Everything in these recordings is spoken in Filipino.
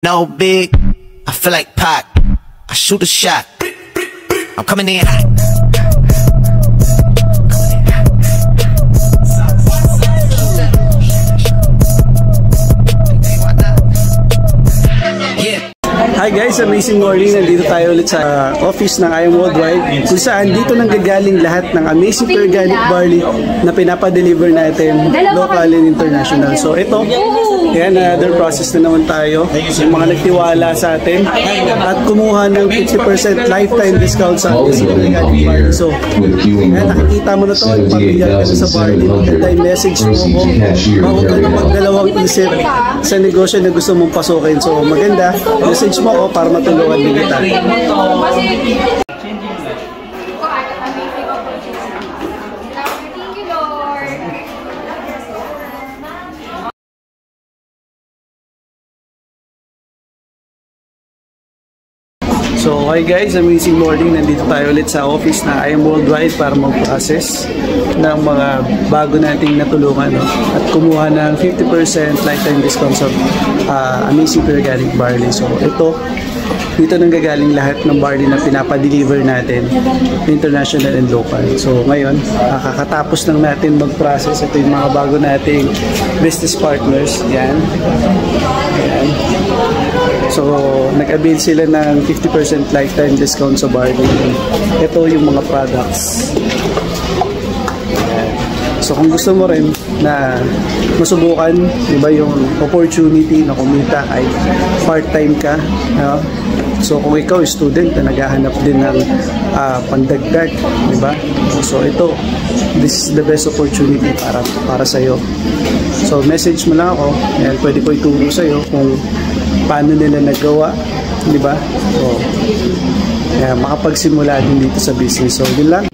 No big, I feel like Pac. I shoot a shot. I'm coming in hot. Hi guys, amazing morning. Nandito tayo ulit sa office ng I Am Worldwide kung saan dito nanggagaling lahat ng amazing organic barley na pinapadeliver natin local and international. So ito, yan, another process na naman tayo. Yung mga nagtiwala sa atin at kumuha ng 50% lifetime discount sa amazing organic barley. So yan, nakikita mo na to, pamilya ka na sa barley. Maganda yung message mo ko. Huwag ka na magdalawang isip sa negosyo na gusto mong pasukin. So maganda, message mo ko para matulungan din kita. So hi guys, amazing morning. Nandito tayo ulit sa office na I Am Worldwide para mag-process ng mga bago nating natulungan, no? At kumuha ng 50% lifetime discount sa amazing organic barley. So ito, dito nanggagaling lahat ng barley na pinapadeliver natin, international and local. So ngayon, kakatapos lang natin mag-process. Ito yung mga bago nating business partners. Yan. Yan. So, nag-avail sila ng 50% lifetime discount sa barley. Ito yung mga products. Ayan. So, kung gusto mo rin na masubukan, diba yung opportunity na kumita ay part-time ka, no? So, kung ikaw student na naghahanap din ng pandagdag, diba? So, ito, this is the best opportunity para sa'yo. So, message mo lang ako. Ayan, pwede ko ituro sa'yo kung paano nila nagawa, di ba? So, kaya makapagsimula din dito sa business. So, yun lang.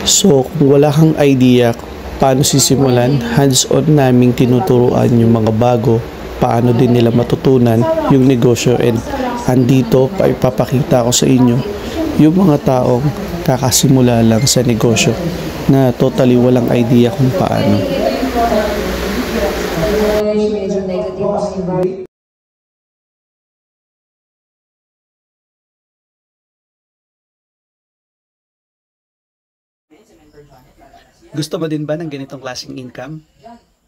So, kung wala kang idea paano sisimulan, hands-on naming tinuturuan yung mga bago, paano din nila matutunan yung negosyo, and andito pa ipapakita ko sa inyo yung mga taong kakasimula lang sa negosyo na totally walang idea kung paano. Medyo negative ang environment. Gusto mo din ba ng ganitong klaseng income?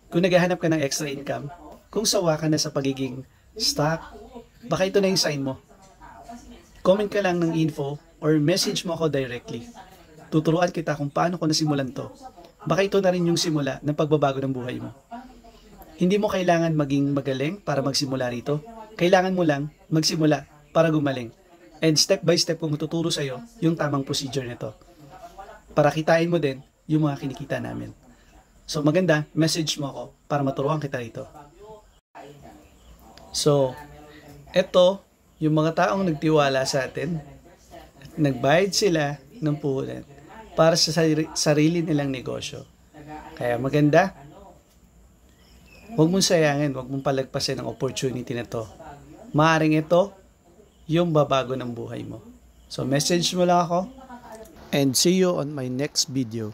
Kung naghahanap ka ng extra income, kung sawa ka na sa pagiging stock, baka ito na yung sign mo. Comment ka lang ng info or message mo ako directly. Tuturuan kita kung paano ko nasimulan to. Baka ito na rin yung simula ng pagbabago ng buhay mo. Hindi mo kailangan maging magaling para magsimula rito. Kailangan mo lang magsimula para gumaling. And step by step ko matuturo sa iyo yung tamang procedure nito. Para kitain mo din yung mga kinikita namin. So maganda, message mo ako para maturuan kita rito. So, eto yung mga taong nagtiwala sa atin. Nagbayad sila ng puhunan para sa sarili nilang negosyo. Kaya maganda, huwag mong sayangin, huwag mong palagpasin ang opportunity na to. Maaring ito yung babago ng buhay mo. So message mo lang ako, and see you on my next video.